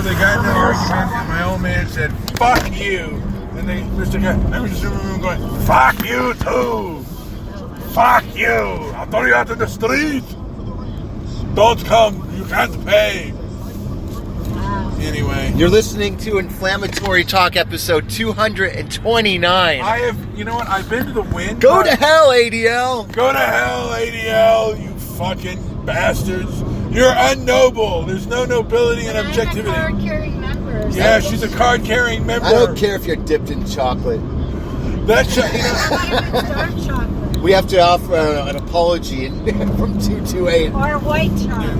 they got in an argument, and my old man said, "Fuck you." And I was just in the room going, "Fuck you too! Fuck you! I'll throw you out in the street! Don't come, you can't pay." Anyway. You're listening to Inflammatory Talk episode 229. I have, you know what, I've been to the Wynn. Go to hell, ADL! Go to hell, ADL, you fucking bastards. You're unnoble. There's no nobility and objectivity. I'm a card-carrying member. Yeah, she's a card-carrying member. I don't care if you're dipped in chocolate. That's Dark chocolate. We have to offer an apology from 228. Or white chocolate.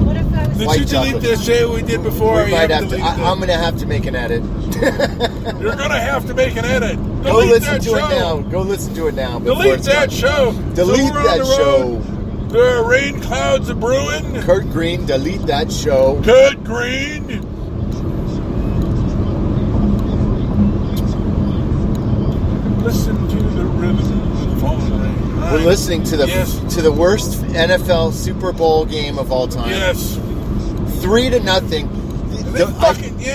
What if I was Did White you delete chocolate. the shit we did before? We might have to. I'm going to have to make an edit. You're going to have to make an edit. Go listen to it now. Go listen to it now. Delete that show. Delete that show. There are rain clouds a brewing. Kurt Green, delete that show. Kurt Green. Listen to the rhythm falling rain. We're listening to the worst NFL Super Bowl game of all time. Yes. 3-0.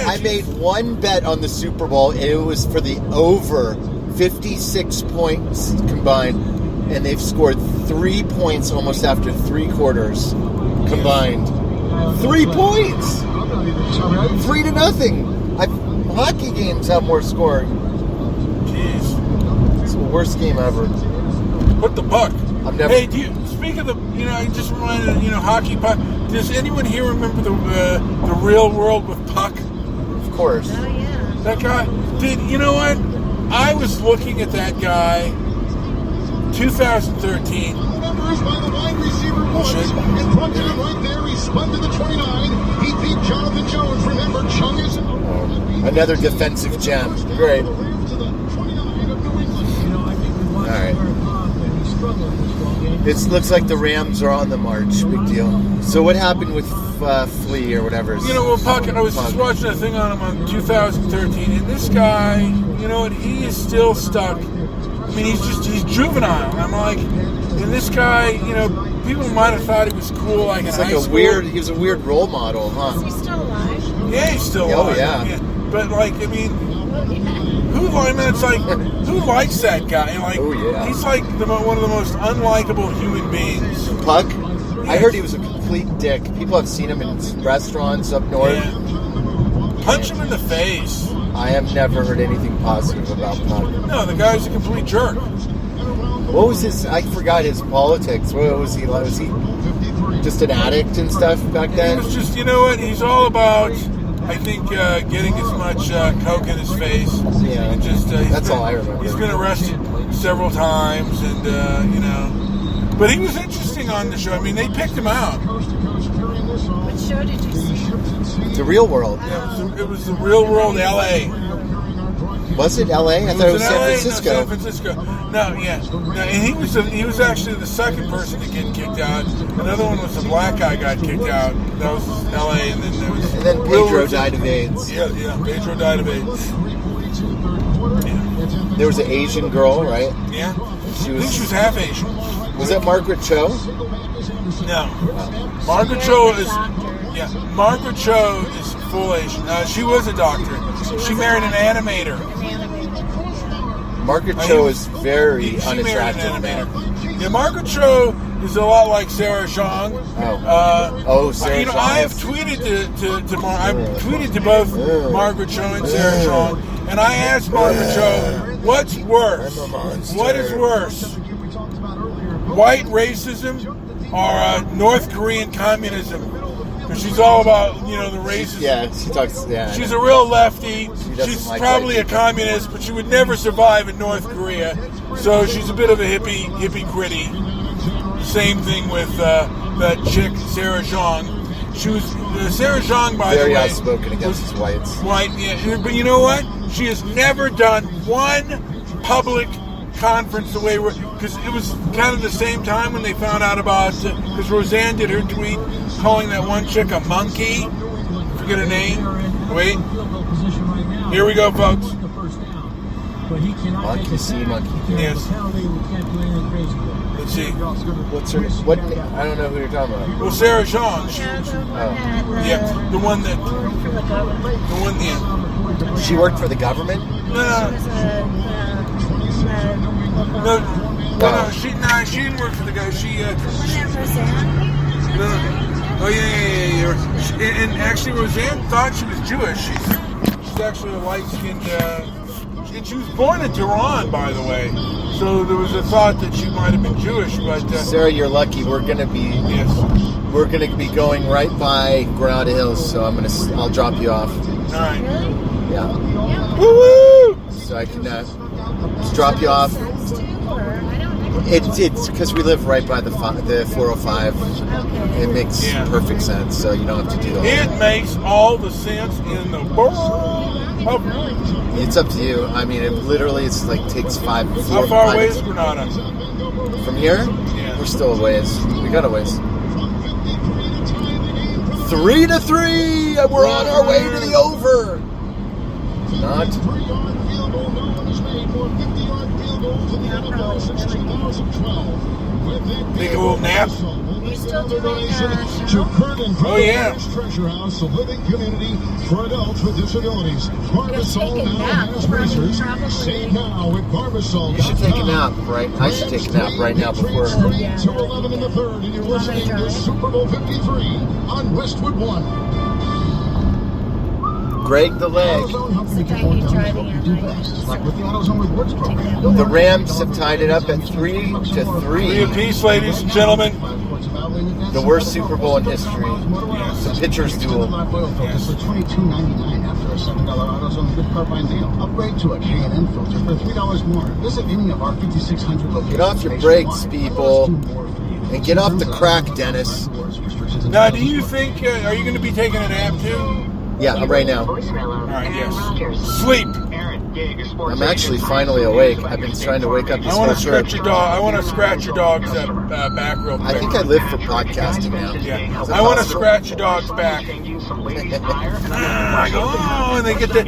I geez. made one bet on the Super Bowl, and it was for the over 56 points combined, and they've scored 3 points almost after 3 quarters combined. 3 points. 3-0. Hockey games have more scoring. Jeez. It's the worst game ever. What the buck? I've never. Hey, speak of the, I just reminded, hockey puck. Does anyone here remember the Real World with Puck? Of course. Oh, yeah. That guy. You know what? I was looking at that guy. 2013. Numbers by the wide receiver Morris. In front to the right there, he spun to the 29. He beat Jonathan Jones. Remember, Chung is Another defensive gem. Great. All right. It looks like the Rams are on the march. Big deal. So what happened with Flea or whatever? Puck, I was just watching a thing on him on 2013, and this guy, he is still stuck. I mean, he's juvenile. I'm like, and this guy, people might have thought he was cool, like in high school. He was a weird role model, huh? Is he still alive? Yeah, he's still Oh, alive. yeah. But who likes that guy? Oh, yeah. He's like one of the most unlikable human beings. Puck? I heard he was a complete dick. People have seen him in restaurants up north. Yeah. Punch him in the face. I have never heard anything positive about Puck. No, the guy's a complete jerk. What was his... I forgot his politics. What was he like? Was he just an addict and stuff back then? He was just, he's all about, I think, getting as much coke in his face. Yeah, And just, that's all I remember. He's been arrested several times, and, But he was interesting on the show. I mean, they picked him out. What show did you see? The Real World. Yeah, it was the Real World L.A. Was it L.A.? I thought it was San Francisco. No, San Francisco. No, yeah. No, and he was actually the second person to get kicked out. Another one was the black guy got kicked out. That was L.A. And then there was. And then Pedro died of AIDS. Yeah. Pedro died of AIDS. Yeah. There was an Asian girl, right? Yeah. She I think she was half Asian. Was that Margaret Cho? No. Margaret Cho is. Yeah. Margaret Cho is full Asian. She was a doctor. She married an animator. Margaret Cho is very She unattractive married an now. animator. Yeah, Margaret Cho is a lot like Sarah Zhang. Sarah Zhang. I have tweeted I've tweeted to both Margaret Cho and Sarah Zhang, and I asked Margaret Cho, what's worse? What is worse? White racism or North Korean communism? Because she's all about, the racism. Yeah, she talks. Yeah, She's a real lefty. She's like probably white a people. communist, but she would never survive in North Korea. So she's a bit of a hippie gritty. Same thing with that chick, Sarah Zhang. She was Sarah Zhang, by very the way, outspoken against whites. white. Yeah, but you know what? She has never done one public conference the way because it was kind of the same time when they found out about because Roseanne did her tweet calling that one chick a monkey. Forget her name. Wait. Here we go, folks. Monkey see, monkey do. Yes. Let's see. What's her? What? I don't know who you're talking about. Well, Sarah Zhang. Yeah, Yeah, the one that. the government. The one, yeah. She worked for the government? She No, was she didn't work for the guy. She, Wasn't that Roseanne? no. Oh, yeah. And actually, Roseanne thought she was Jewish. She's actually a light-skinned, and she was born in Tehran, by the way. So there was a thought that she might have been Jewish, but... Sarah, you're lucky. We're gonna be going right by Granada Hills, so I'll drop you off. All right. Really? Yeah. Yeah. Woo! So I can just drop you off. Sense too, or I don't know. It's because we live right by the 405. Okay. It makes perfect sense, so you don't have to do all It that. makes all the sense in the world. It's up to you. I mean, it's like takes 5. How far away is Granada? From here? Yeah. We're still a ways. We got a ways. 3-3. We're on our way to the over. Not. Take a little nap. You still doing Oh, yeah. Treasure House, a living community for adults with disabilities. Barbasol take a now nap has from racers. probably- Save now at Barbasol. You should take a nap, right? I should take a nap right now before. 3-11 in the third, and you're listening to Super Bowl 53 on Westwood One. Greg the leg. The Rams have tied it up at 3-3. 3 apiece, ladies and gentlemen. The worst Super Bowl in history. It's a pitcher's duel. Yes. For $22.99 after a $7 AutoZone gift card by mail. Upgrade to a K&N filter for $3 more. Visit any of our 5,600 locations. Get off your brakes, people. And get off the crack, Dennis. Now, do you think, are you going to be taking a nap too? Yeah, right now. All right, yes. Sleep. I'm actually finally awake. I've been trying to wake up this I want whole to trip. scratch your dog. I want to scratch your dog's back real quick. I think I live for podcasting now. Yeah. Is it I want to possible? scratch your dog's back. I go, oh, and they get the.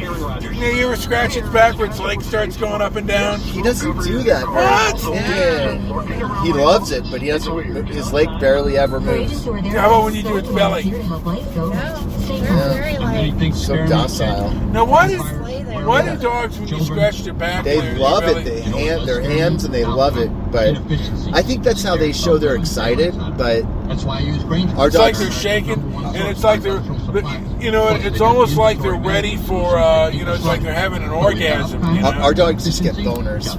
You ever scratch its back where its leg starts going up and down? He doesn't do that. What? Yeah. He loves it, but he doesn't. His leg barely ever moves. How about when you do its belly? Very like So docile. Now, why lay there. do dogs, when you scratch their back, They their love it. belly- Their hands, and they love it. But I think that's how they show they're excited. But That's why I use Granger. our It's like they're dogs, shaking, and it's like they're, it's almost like they're ready for, it's like they're having an orgasm. You know? our dogs just get boners.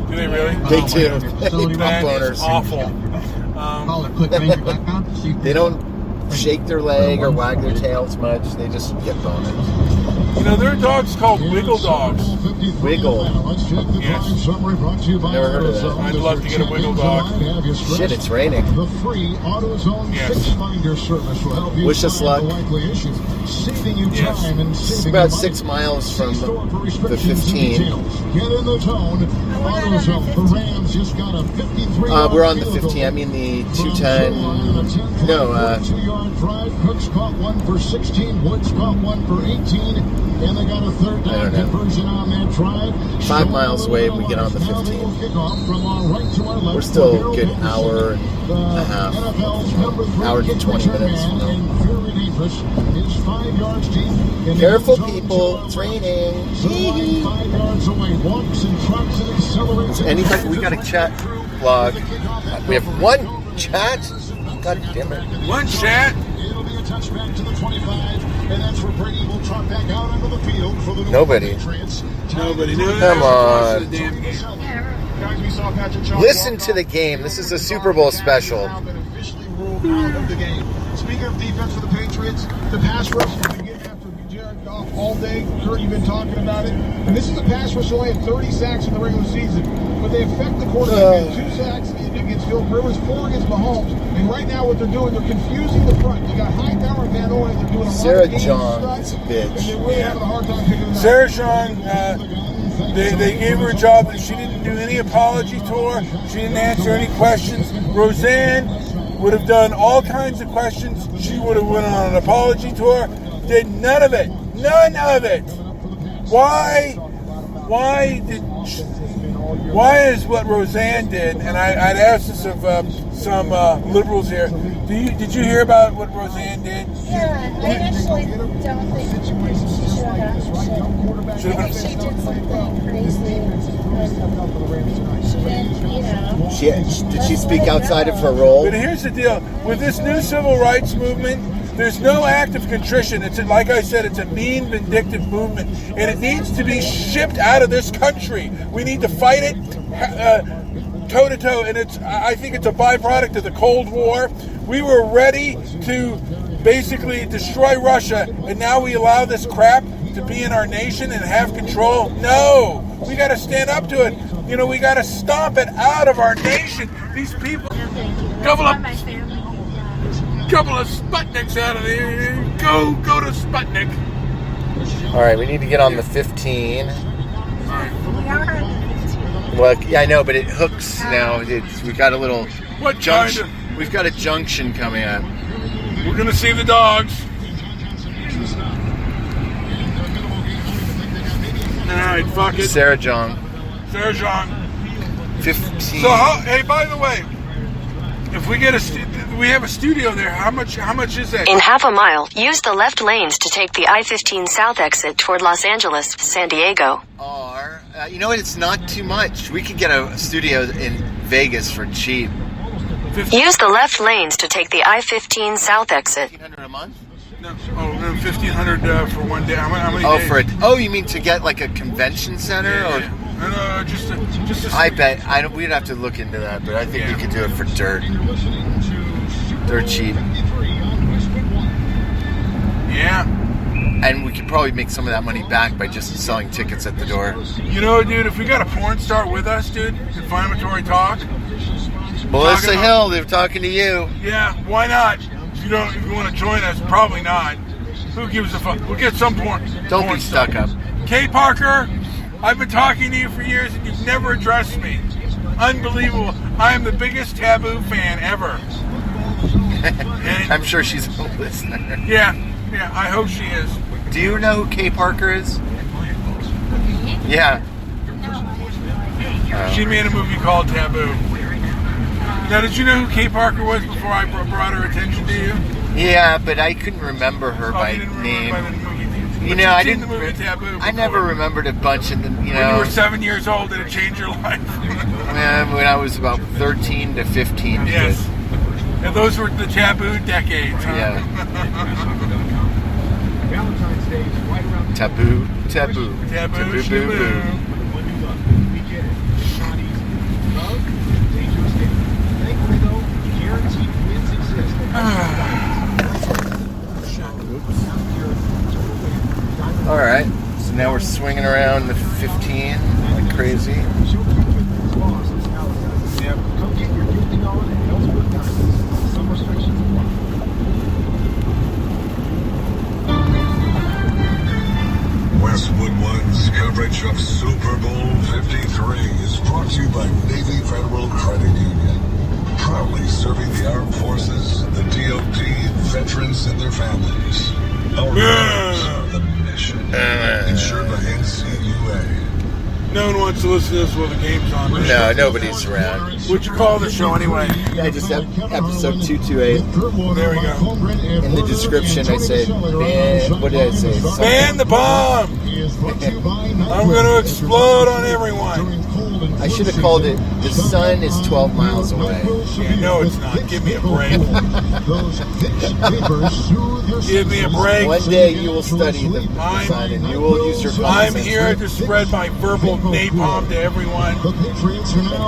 Do they really? They do. They pop That is boners. awful. They don't shake their leg or wag their tails much. They just get boners. There are dogs called wiggle dogs. Wiggle. Yes. Never heard of that. I'd love to get a wiggle dog. Shit, it's raining. The free AutoZone Yes. Fix Finder service will help you Wish us find the luck. likely issues, saving you Yes. time and It's saving about you 6 money. miles from Store for the restrictions and 15. details. Get in the zone. AutoZone. The Rams just got a 53. We're on the 15. I mean the 210. No, 2-yard drive. Cooks caught one for 16. Woods caught one for 18. And they got a third I down don't know. conversion on that drive. 5 miles away and we get on the 15. We're still a good hour and a half. Hour to 20 minutes. Careful, people. It's raining. Anybody? We got a chat vlog. We have one chat. God damn it. One chat. It'll be a touchback to the 25, and that's where Brady will trot back out onto the field for the Nobody. Patriots. Nobody knew. Come on. The damn game. Guys, we saw Patrick Chung Listen walk to the off. game. This is a Super Bowl special. Now been officially ruled out of the game. Speaking of defense for the Patriots, the pass rush has been getting after Jared Goff all day. Kurt, you've been talking about it. And this is a pass rush that only had 30 sacks in the regular season. But they affect the quarterback. 2 sacks against Phil Rivers, 4 against Mahomes. And right now what they're doing, they're confusing the front. You got Hightower and Van Owen. They're doing a Sarah lot of game John stuff, is a and bitch. they're really having a hard time figuring it out. Sarah Jean, they gave her a job that she didn't do any apology tour. She didn't answer any questions. Roseanne would have done all kinds of questions. She would have went on an apology tour. Did none of it. None of it. Why did why is what Roseanne did, and I'd asked this of some liberals here, did you hear about what Roseanne did? Yeah, I actually don't think she should have gotten shit. I think she did something crazy. She didn't, Did she speak outside of her role? But here's the deal. With this new civil rights movement, there's no act of contrition. It's, like I said, it's a mean, vindictive movement. And it needs to be shipped out of this country. We need to fight it toe-to-toe. And I think it's a byproduct of the Cold War. We were ready to basically destroy Russia, and now we allow this crap to be in our nation and have control? No! We got to stand up to it. You know, we got to stomp it out of our nation. These people... no, thank you. That's Couple why of- my family. Couple of Sputniks out of there. Go to Sputnik. All right, we need to get on the 15. We are on the 15. Well, yeah, I know, but it hooks now. We got a little What junction. kind We've got a junction coming up. We're going to see the dogs. All right, fuck it. Sarah Jong, Sarah Jean. 15. So, hey, by the way, if we get we have a studio there. How much is that? In half a mile, use the left lanes to take the I-15 south exit toward Los Angeles, San Diego. You know what? It's not too much. We could get a studio in Vegas for cheap. Use the left lanes to take the I-15 south exit. $1,500 a month? No, $1,500 for one day. How many days? For it. Oh, you mean to get like a convention center? Yeah. No, just a I bet we'd have to look into that, but I think we could do it for dirt. Dirt cheap. Yeah. And we could probably make some of that money back by just selling tickets at the door. You know, dude, if we got a porn star with us, dude, Inflammatory Talk. Melissa Hill, they're talking to you. Yeah, why not? If you want to join us, probably not. Who gives a fuck? We'll get some porn. Don't porn be stuck star. up. Kay Parker, I've been talking to you for years and you've never addressed me. Unbelievable. I am the biggest Taboo fan ever. I'm sure she's a listener. Yeah, I hope she is. Do you know who Kay Parker is? Yeah. She made a movie called Taboo. Now, did you know who Kay Parker was before I brought her attention to you? Yeah, but I couldn't remember her by you didn't name. remember by the movie. You But know, I you'd seen didn't. the movie Taboo I before. never remembered a bunch of them. When you were 7 years old, did it change your life? When I was about 13 to 15. Yes. And those were the Taboo decades, huh? Yeah. Valentine's Day is right around the Taboo. Taboo, Taboo. shaboo. we get it. Not easy. Love, dangerous game. Thankfully, though, guaranteed wins exist. All right. So now we're swinging around the 15 like crazy. Yep. Come get your $50 and Ellsworth diamonds. Some restrictions apply. Westwood One's coverage of Super Bowl 53 is brought to you by Navy Federal Credit Union. Proudly serving the armed forces, the DOD, veterans, and their families. Our members are the mission. Insured by NCUA. No one wants to listen to this while the game's on. No, nobody's around. What'd you call the show anyway? I just have episode 228. There we go. In the description, I say, what did I say? Man the bomb! I'm going to explode on everyone. I should have called it, the sun is 12 miles away. Yeah, no, it's not. Give me a break. Give me a break. One day you will study the sun and you will use your common I'm sense. here to spread my verbal napalm to everyone.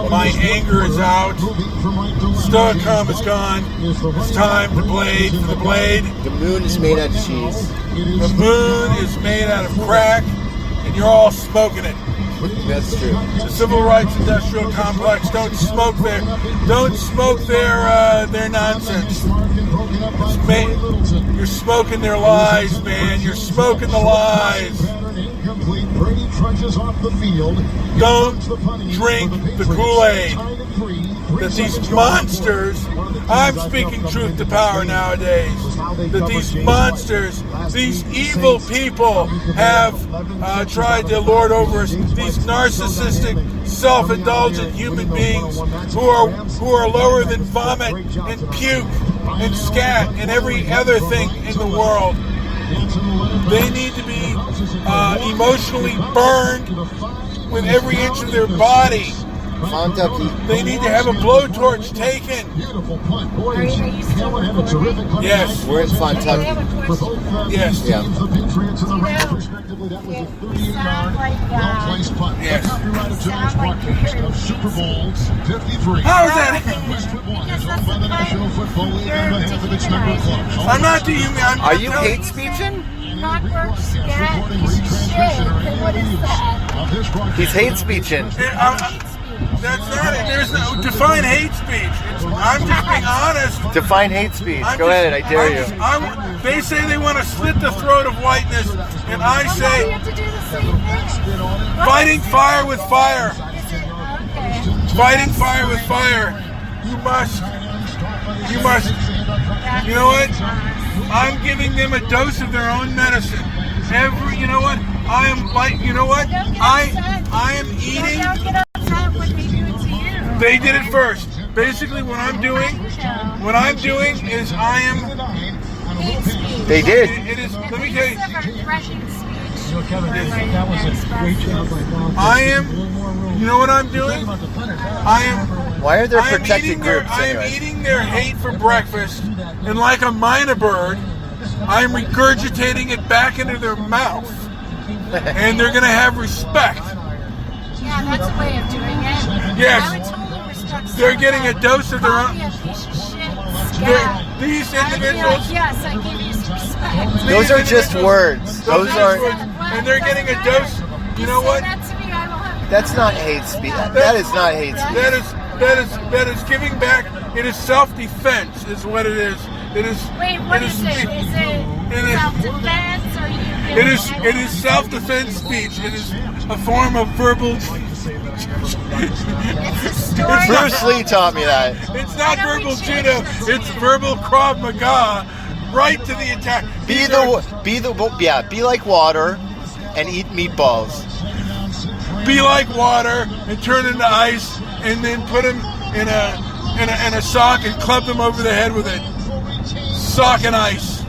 My anger is out. Stoicum is gone. It's time to blade for the blade. The moon is made out of cheese. The moon is made out of crack, and you're all smoking it. That's true. The civil rights industrial complex. Don't smoke their nonsense. You're smoking their lies, man. You're smoking the lies. Don't drink the Kool-Aid that these monsters I'm speaking truth to power nowadays. That these monsters, these evil people have tried to lord over us. These narcissistic, self-indulgent human beings who are lower than vomit and puke and scat and every other thing in the world. They need to be emotionally burned with every inch of their body. They need to have a blowtorch taken. Yes. We're in Fontucky. Yes. Yeah. You sound like Yes. Super Bowl 53. How is that? I'm not the human. Are you hate speeching? What is that? He's hate speeching. That's not it. There's no define hate speech. I'm just being honest. Define hate speech. Go ahead, I dare you. They say they want to slit the throat of whiteness, and I You say have to do the same thing. fighting fire with fire. Okay. Fighting fire with fire. You must. You know what? I'm giving them a dose of their own medicine. You know what? I am like, you know what? I am eating. Don't get upset when they do it to you. They did it first. Basically, what I'm doing is I am. Hate speech. They did. It is. Let me tell you. Threatening speech. That was a great job by Don. I am. You know what I'm doing? I am. Why are there I am protected eating their, groups I am anyway? eating their hate for breakfast, and like a minor bird, I am regurgitating it back into their mouth, and they're going to have respect. Yeah, that's a way of doing it. Yes. I would totally respect They're getting a dose of their Call own. me a piece of shit. Yeah. These I'd be individuals. like, yes, I give you some respect. Those are just words. Those aren't. And they're getting a dose. You know what? Say that to me, I will have. That's not hate speech. That is not hate speech. That is giving back. It is self-defense, is what it is. It is. Wait, what it is it? Is It it is- self-defense or you? It is self-defense speech. It is a form of verbal. It's a story. Bruce Lee taught me that. It's not verbal judo. It's verbal Krav Maga, right to the attack. Be like water and eat meatballs. Be like water and turn into ice, and then put them in a sock and club them over the head with it. Sock and ice,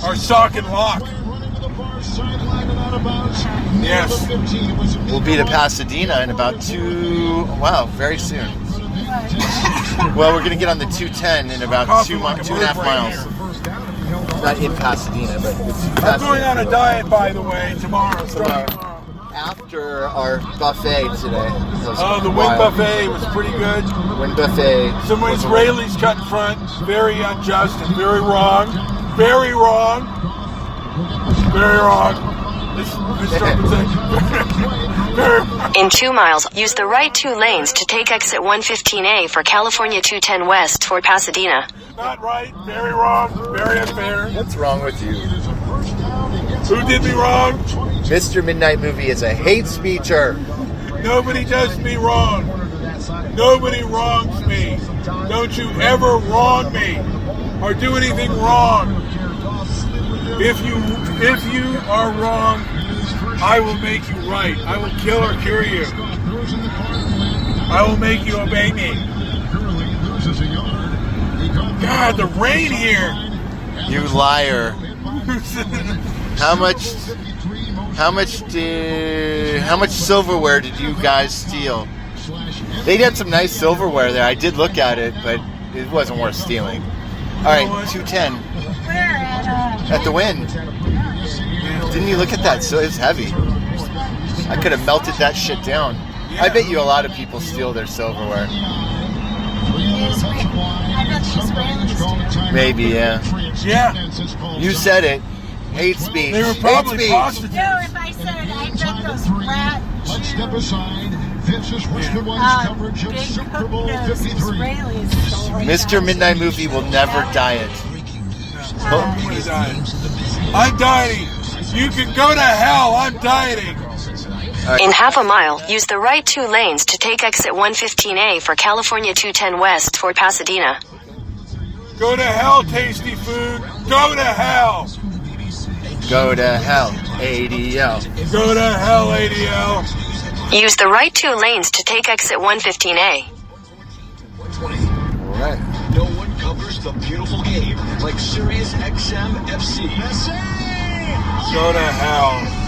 or sock and lock. Yes. We'll be to Pasadena in about very soon. Well, we're going to get on the 210 in about Coffee 2.5 miles. Not in Pasadena, but it's I'm going Pasadena. on a diet, by the way, tomorrow. Tomorrow. After our buffet today. Oh, the wing buffet was pretty good. Wing buffet. Some Israelis cut in front. Very unjust and very wrong. Very wrong. Very wrong. This Trump is very wrong. In 2 miles, use the right 2 lanes to take exit 115A for California 210 West toward Pasadena. Not right. Very wrong. Very unfair. What's wrong with you? Who did me wrong? Mr. Midnight Movie is a hate speecher. Nobody does me wrong. Nobody wrongs me. Don't you ever wrong me or do anything wrong. If you are wrong, I will make you right. I will kill or cure you. I will make you obey me. God, the rain here. You liar. How much silverware did you guys steal? They had some nice silverware there. I did look at it, but it wasn't worth stealing. All right, 210 Where at the Wynn. Didn't you look at that? So it's heavy. I could have melted that shit down. I bet you a lot of people steal their silverware. I bet the Israelis do. Maybe, yeah. Yeah. You said it. Hate speech. They were Hate probably speech. prostitutes. No, if I said it, I bet those rat Let's step Jews, aside. This is Westwood One's coverage of big Super Bowl hook-nosed 53. Israelis stole Mr. Midnight Movie will never diet. I'm gonna die. I'm dieting. You can go to hell. I'm dieting. In half a mile, use the right 2 lanes to take exit 115A for California 210 West toward Pasadena. Go to hell, tasty food. Go to hell. Go to hell, ADL. Go to hell, ADL. Use the right 2 lanes to take exit 115A. All right. No one covers the beautiful game like Sirius XM FC. Go to hell.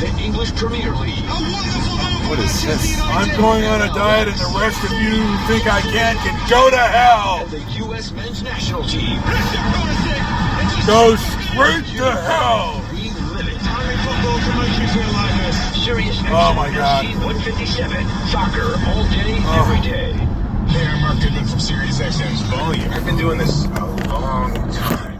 The English Premier League. What is this? I'm going on a diet, and the rest of you who think I can go to hell. The U.S. men's national team. Go straight to hell. We live it. Sirius XM Oh my God. 157. Soccer all day, every day. Hey, I'm Mark Goodman from Sirius XM's Volume. I've been doing this a long time.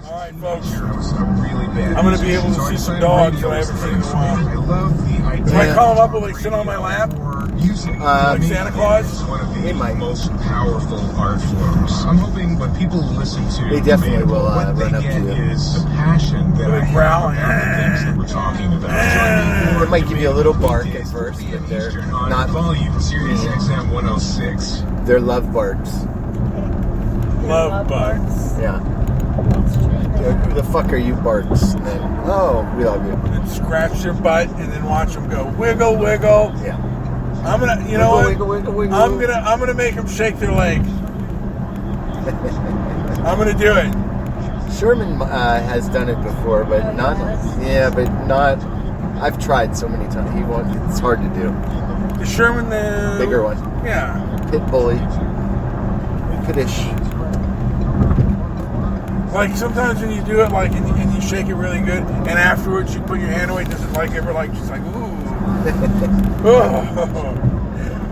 All right, folks. I was a really bad I'm going to be able to musician, see so some I dogs decided that I haven't seen in a radio while. I love the idea. If I call them up, will they sit on my lap? Using Like Santa Claus? one of They the might. most powerful art forms. I'm hoping when people listen to They definitely Mabel, will, what they run up to get you. is the passion that Will I they have growl? about the things that we're talking about. They might give you a little bark at first, but they're not. Volume, Sirius XM 106. They're love barks. Love bugs. Yeah. Who the fuck are you, barks? And then, oh, we love you. And scratch your butt, and then watch them go wiggle, wiggle. Yeah. I'm gonna, you know what? Wiggle, wiggle, wiggle. I'm gonna make them shake their legs. I'm gonna do it. Sherman has done it before, but not. Yeah, but not. I've tried so many times. He won't. It's hard to do. Is Sherman the Bigger one. Yeah. Pit bully. Pittish. Like sometimes when you do it, like and you shake it really good, and afterwards you put your hand away. Does it like ever like just like ooh?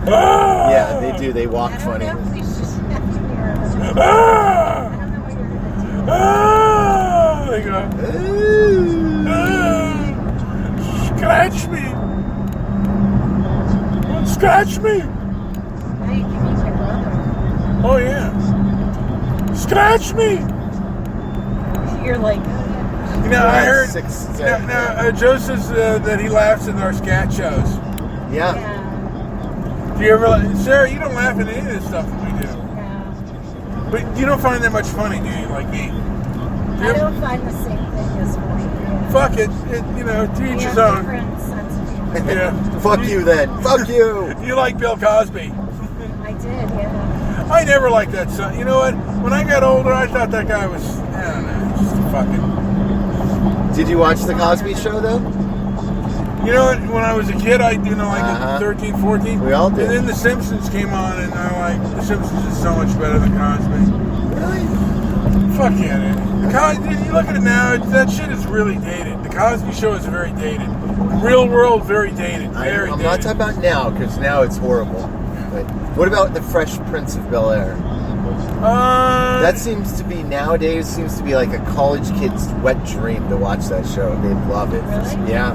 Ah! Yeah, they do. They walk funny. I don't know if we should have to nervous. Ah! I don't know what you're gonna do. Ah! They go. Ooh. Ah! Scratch me! Scratch me! Now you can use your brother. Oh yeah! Scratch me! You're like, You know, I heard. Six, Joe says that he laughs in our scat shows. Yeah. yeah, Do you ever, Sarah? You don't laugh at any of this stuff that we do, yeah. but you don't find that much funny, do you? Like me? Do you I ever- don't find the same thing as funny. Yeah. Fuck it, you know, to We each his have own. different sense of humor. Yeah. Fuck you then. Fuck you. You like Bill Cosby? I did, yeah. I never liked that son. You know what? When I got older, I thought that guy was, I don't know, just fucking. Did you watch the Cosby Show though? You know what? When I was a kid, I, you know, like Uh-huh. 13, 14. We all did. And then The Simpsons came on, and I'm like, The Simpsons is so much better than Cosby. Really? Fuck yeah, dude. You look at it now, that shit is really dated. The Cosby Show is very dated. Real world, very dated. Very I'm dated. not talking about now because now it's horrible. But what about the Fresh Prince of Bel Air? That seems to be nowadays seems to be like a college kid's wet dream to watch that show. They love it. Really? Yeah.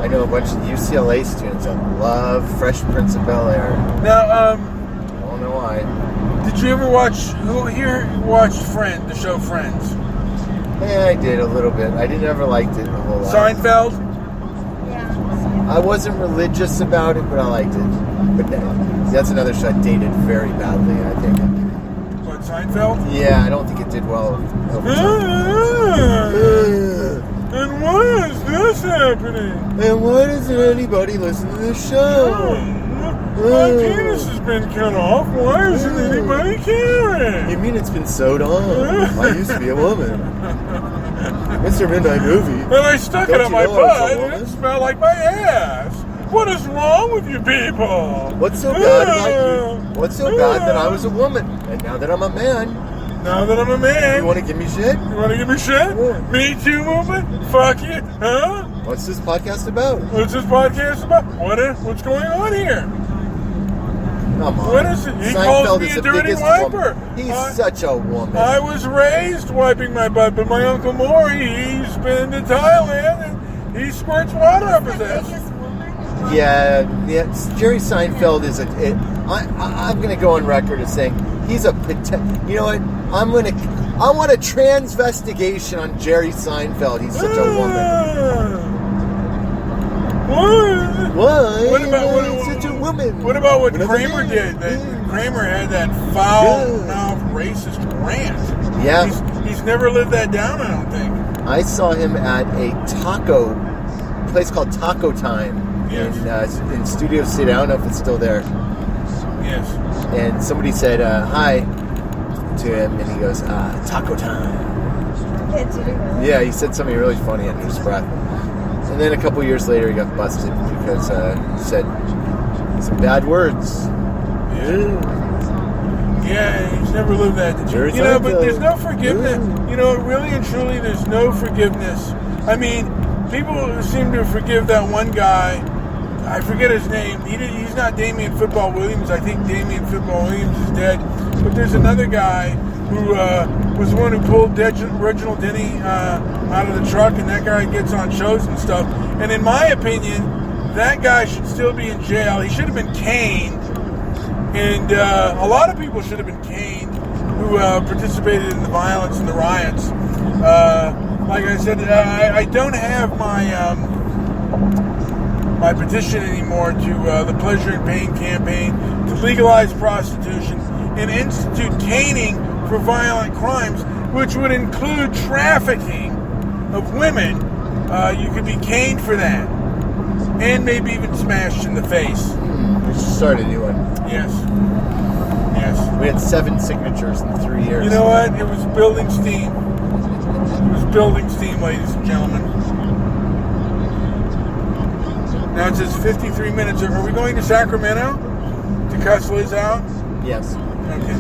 I know a bunch of UCLA students that love Fresh Prince of Bel Air. Now, I don't know why. did you ever watch? Who here watched the show Friends? Yeah, I did a little bit. I didn't ever liked it a whole lot. Seinfeld. Yeah. I wasn't religious about it, but I liked it. But that's another show that dated very badly, I think. What, Seinfeld? Yeah, I don't think it did well over time. And why is this happening? And why doesn't anybody listen to this show? My penis has been cut off. Why isn't anybody caring? You mean it's been sewed on? I used to be a woman. Mr. Midnight Movie. And I stuck it Don't up you my know I was a butt, and woman? it smelled like my ass. What is wrong with you people? What's so bad about you? What's so bad that I was a woman? And now that I'm a man, Now that I'm a man, you want to give me shit? you want to give me shit? Yeah. Me too movement? Fuck you, huh? What's this podcast about? What's this podcast about? What's going on here? Come on. What is it? He calls Seinfeld me is a the dirty biggest wiper. woman. He's such a woman. I was raised wiping my butt, but my Uncle Maury, he's been to Thailand and he squirts water up his ass. Biggest woman. Yeah. Jerry Seinfeld is I'm going to go on record as saying he's a. You know what? I want a transvestigation on Jerry Seinfeld. He's such a woman. What? Why? What about He's such a woman? What about what What Kramer about did? me? Kramer had that foul-mouthed racist rant. Yeah. He's never lived that down, I don't think. I saw him at a place called Taco Time in Studio City. I don't know if it's still there. Yes. And somebody said hi to him, and he goes, Taco Time. Did he really? Yeah, he said something really funny under his breath. And then a couple years later, he got busted because he said some bad words. Yeah, he's never lived that. But there's no forgiveness. Really and truly, there's no forgiveness. I mean, people seem to forgive that one guy. I forget his name. He's not Damian Football Williams. I think Damian Football Williams is dead. But there's another guy who was the one who pulled Reginald Denny out of the truck, and that guy gets on shows and stuff. And in my opinion, that guy should still be in jail. He should have been caned. And a lot of people should have been caned who participated in the violence and the riots. Like I said, I don't have my petition anymore to the Pleasure and Pain campaign to legalize prostitution and institute caning for violent crimes, which would include trafficking of women. You could be caned for that, and maybe even smashed in the face. We should start a new one. Yes. We had 7 signatures in 3 years. You know what? It was building steam. It was building steam, ladies and gentlemen. Now it says 53 minutes. Are we going to Sacramento to cuss Liz out? Yes. Okay.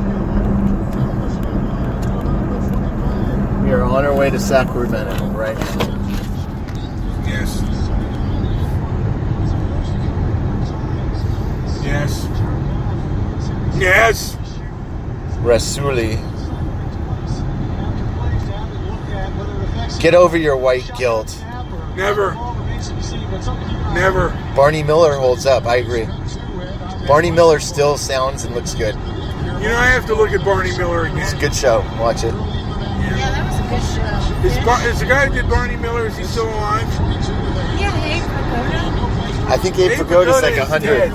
We are on our way to Sacramento right now. Yes. Yes. Yes. Rasuli. Get over your white guilt. Never. Barney Miller holds up. I agree. Barney Miller still sounds and looks good. I have to look at Barney Miller again. It's a good show. Watch it. Yeah, that was a good show. Is the guy who did Barney Miller, is he still alive? Yeah, Abe Pagoda. I think Abe Pagoda's like 100.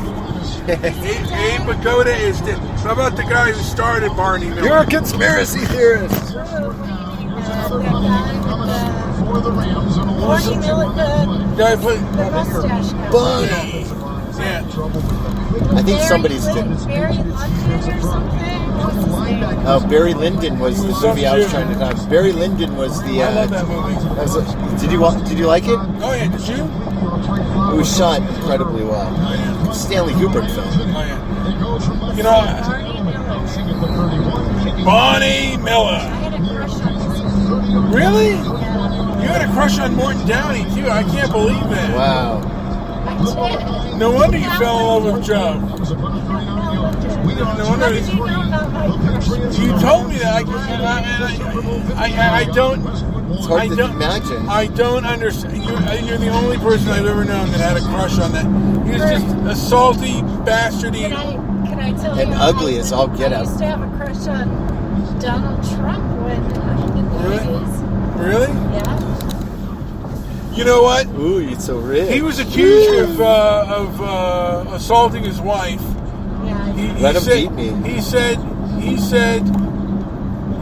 Abe Pagoda is dead. How about the guy who started Barney Miller? You're a conspiracy theorist. Barney Miller, Guy put the mustache guy. Bunny. Yeah. I think somebody's dead. Barry Lyndon or something? What's his name? Barry Lyndon was the movie I was trying to talk. Barry Lyndon was the. I love that movie. Did you like it? Oh yeah, did you? It was shot incredibly well. Stanley Kubrick film. Oh yeah. Barney Miller. I had a crush on him. Really? Yeah. You had a crush on Morton Downey too. I can't believe that. Wow. I did. No wonder you fell in love with Joe. No wonder How did you know about my crush? You told me that. I don't. It's hard to imagine. I don't understand. You're the only person I've ever known that had a crush on that. He was just a salty, bastardy. Can I tell you? And ugly as all get I out. used to have a crush on Donald Trump when in the Really? 80s. Really? Yeah. You know what? Ooh, you're so rich. He was accused of assaulting his wife. Yeah. Let him beat me. He said,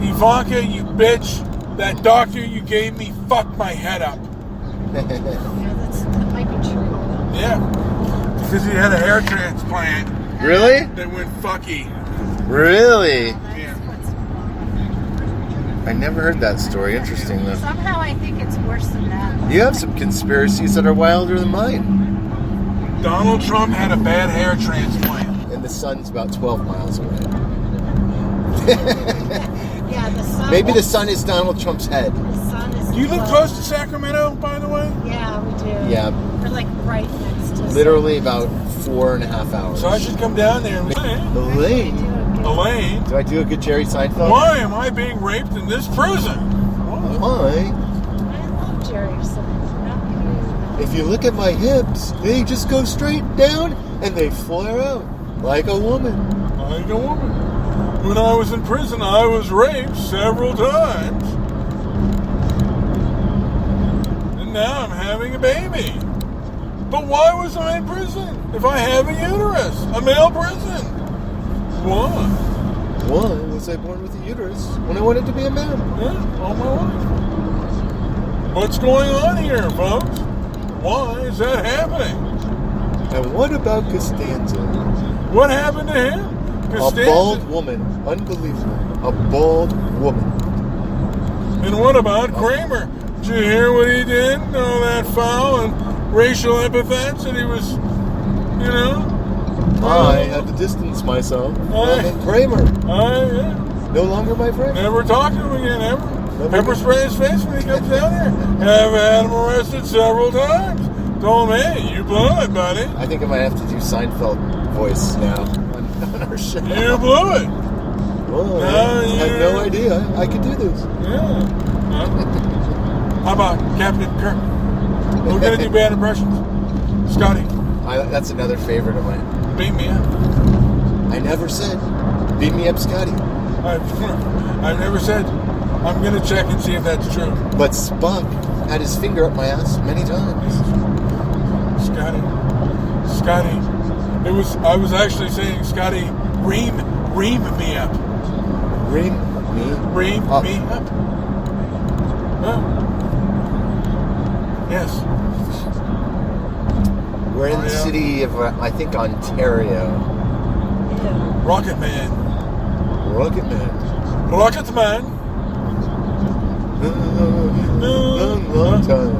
Ivanka, you bitch, that doctor you gave me fucked my head up. Yeah, that might be true. Yeah. Because he had a hair transplant Really? that went fucky. Really? Yeah. I never heard that story. Interesting, though. Somehow I think it's worse than that. You have some conspiracies that are wilder than mine. Donald Trump had a bad hair transplant. And the sun's about 12 miles away. Yeah, the sun. Maybe the sun is Donald Trump's head. The sun is. Do you live close to Sacramento, by the way? Yeah, we do. Yeah, We're like right next to. literally about 4.5 hours. So I should come down there and Elaine. Elaine, Do I do a good Jerry Seinfeld? why am I being raped in this prison? Why? I love Jerry Seinfeld. If you look at my hips, they just go straight down and they flare out like a woman. Like a woman. When I was in prison, I was raped several times. And now I'm having a baby. But why was I in prison if I have a uterus? A male prison. Why? Why was I born with a uterus when I wanted to be a man? Yeah, all my life. What's going on here, folks? Why is that happening? And what about Costanza? What happened to him? A bald woman. Unbelievable. A bald woman. And what about Kramer? Did you hear what he did? All that foul and racial epithets that he was, you know? I had to distance myself from Kramer. Yeah. No longer my friend. Never talk to him again, ever. Pepper spray his face when he comes down here. Have had him arrested several times. Told him, hey, you blew it, buddy. I think I might have to do Seinfeld voice now on our show. You blew it. Well, I had no idea I could do this. Yeah. How about Captain Kirk? We're going to do bad impressions. Scotty. That's another favorite of mine. Beat me up. I never said, beat me up, Scotty. I've never said, I'm going to check and see if that's true. But Spock had his finger up my ass many times. Scotty. I was actually saying, Scotty, ream me up. Ream me up. Huh? Yes. We're in the city of, I think, Ontario. Rocket Man. Rocket Man. Long time.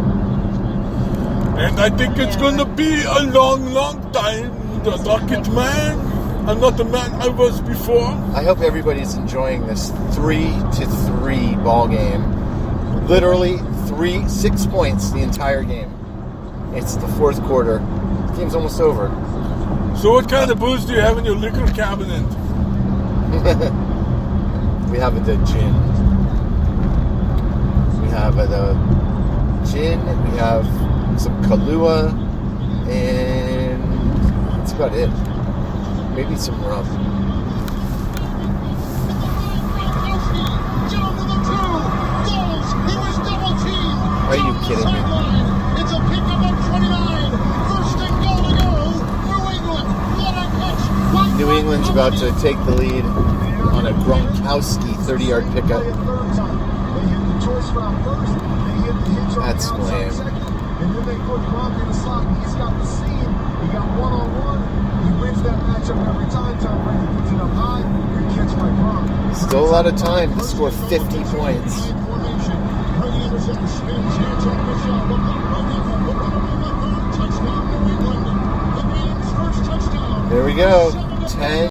And I think it's going to be a long, long time. The Rocket Man. I'm not the man I was before. I hope everybody's enjoying this 3-3 ball game. Literally 6 points the entire game. It's the fourth quarter. The game's almost over. So what kind of booze do you have in your liquor cabinet? We have the gin. We have the gin. We have some Kahlua. And that's about it. Maybe some rum. Are you kidding me? It's a pickup of 29. First and goal to go. New England. What a catch. New England's about to take the lead on a Gronkowski 30-yard pickup. That's lame. And then they put Gronk in the slot. He's got the seam. He got one-on-one. He wins that matchup every time. Tom Brady puts it up high. Good catch by Gronk. Still a lot of time to score 50 points. There we go. 10.